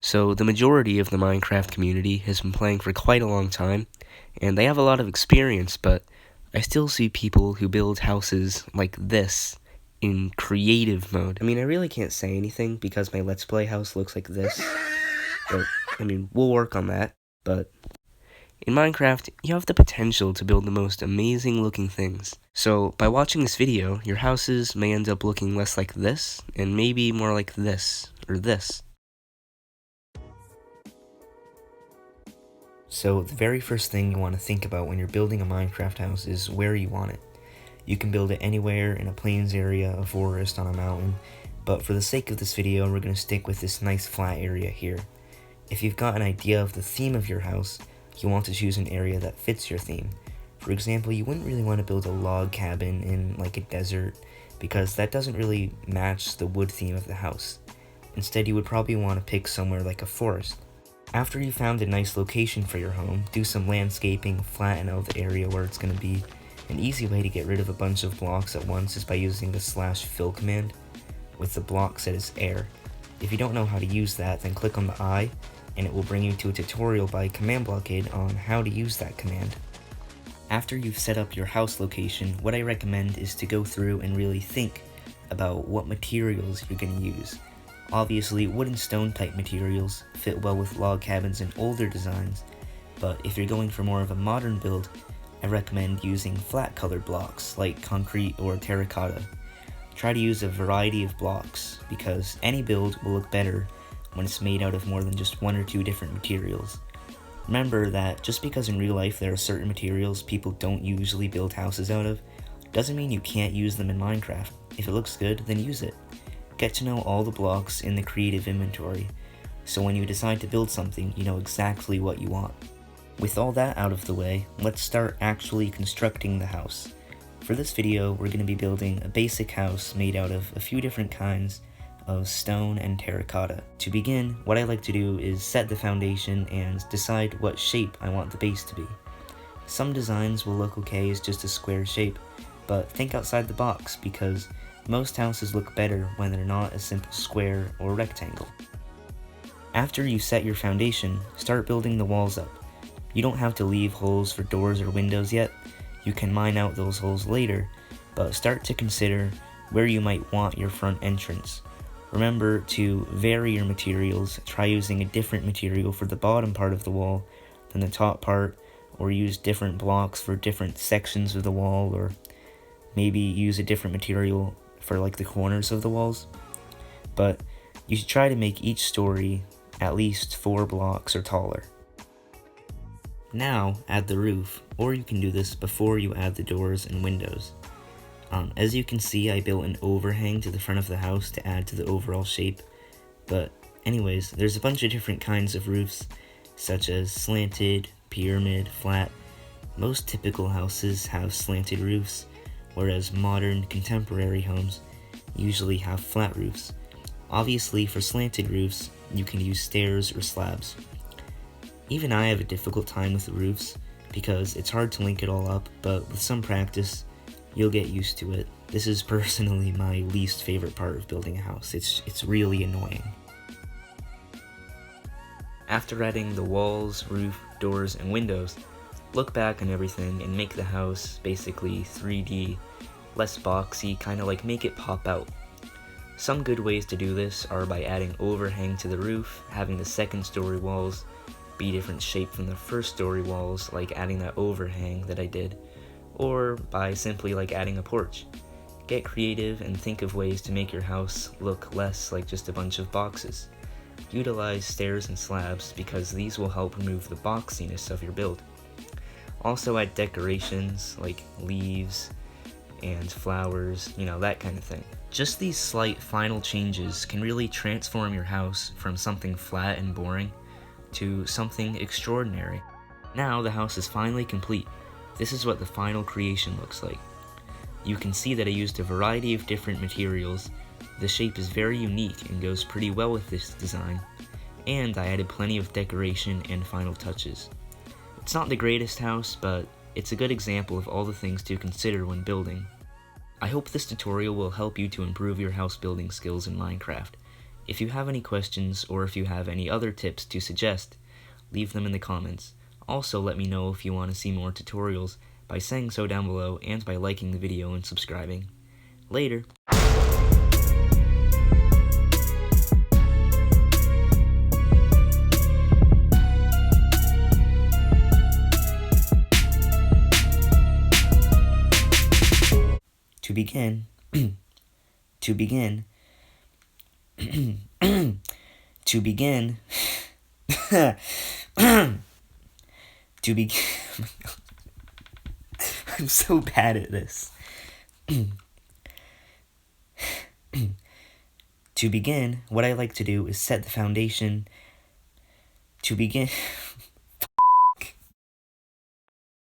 So the majority of the Minecraft community has been playing for quite a long time, and they have a lot of experience, but I still see people who build houses like this in creative mode. I mean, I really can't say anything because my Let's Play house looks like this, but, I mean, we'll work on that, but in Minecraft, you have the potential to build the most amazing looking things. So, by watching this video, your houses may end up looking less like this, and maybe more like this, or this. So the very first thing you want to think about when you're building a Minecraft house is where you want it. You can build it anywhere, in a plains area, a forest, on a mountain, but for the sake of this video, we're going to stick with this nice flat area here. If you've got an idea of the theme of your house, you want to choose an area that fits your theme. For example, you wouldn't really want to build a log cabin in like a desert, because that doesn't really match the wood theme of the house. Instead, you would probably want to pick somewhere like a forest. After you found a nice location for your home, do some landscaping, flatten out the area where it's going to be. An easy way to get rid of a bunch of blocks at once is by using the /fill command with the block set as air. If you don't know how to use that, then click on the eye and it will bring you to a tutorial by Command Blockade on how to use that command. After you've set up your house location, what I recommend is to go through and really think about what materials you're going to use. Obviously, wood and stone type materials fit well with log cabins and older designs, but if you're going for more of a modern build, I recommend using flat colored blocks like concrete or terracotta. Try to use a variety of blocks, because any build will look better when it's made out of more than just one or two different materials. Remember that just because in real life there are certain materials people don't usually build houses out of, doesn't mean you can't use them in Minecraft. If it looks good, then use it. Get to know all the blocks in the creative inventory, so when you decide to build something, you know exactly what you want. With all that out of the way, let's start actually constructing the house. For this video, we're going to be building a basic house made out of a few different kinds of stone and terracotta. To begin, what I like to do is set the foundation and decide what shape I want the base to be. Some designs will look okay as just a square shape, but think outside the box, because most houses look better when they're not a simple square or rectangle. After you set your foundation, start building the walls up. You don't have to leave holes for doors or windows yet. You can mine out those holes later, but start to consider where you might want your front entrance. Remember to vary your materials. Try using a different material for the bottom part of the wall than the top part, or use different blocks for different sections of the wall, or maybe use a different material for like the corners of the walls. But you should try to make each story at least 4 blocks or taller. Now add the roof, or you can do this before you add the doors and windows. As you can see, I built an overhang to the front of the house to add to the overall shape. But anyways, there's a bunch of different kinds of roofs, such as slanted, pyramid, flat. Most typical houses have slanted roofs, whereas modern, contemporary homes usually have flat roofs. Obviously, for slanted roofs, you can use stairs or slabs. Even I have a difficult time with the roofs, because it's hard to link it all up, but with some practice, you'll get used to it. This is personally my least favorite part of building a house. It's really annoying. After adding the walls, roof, doors, and windows, look back on everything and make the house basically 3D, less boxy, kind of like make it pop out. Some good ways to do this are by adding overhang to the roof, having the second story walls be different shape from the first story walls, like adding that overhang that I did, or by simply like adding a porch. Get creative and think of ways to make your house look less like just a bunch of boxes. Utilize stairs and slabs, because these will help remove the boxiness of your build. Also add decorations like leaves and flowers, that kind of thing. Just these slight final changes can really transform your house from something flat and boring to something extraordinary. Now the house is finally complete. This is what the final creation looks like. You can see that I used a variety of different materials. The shape is very unique and goes pretty well with this design, and I added plenty of decoration and final touches. It's not the greatest house, but it's a good example of all the things to consider when building. I hope this tutorial will help you to improve your house building skills in Minecraft. If you have any questions or if you have any other tips to suggest, leave them in the comments. Also, let me know if you want to see more tutorials by saying so down below and by liking the video and subscribing. Later! To begin, to begin, to begin, to begin, I'm so bad at this. To begin, what I like to do is set the foundation. To begin...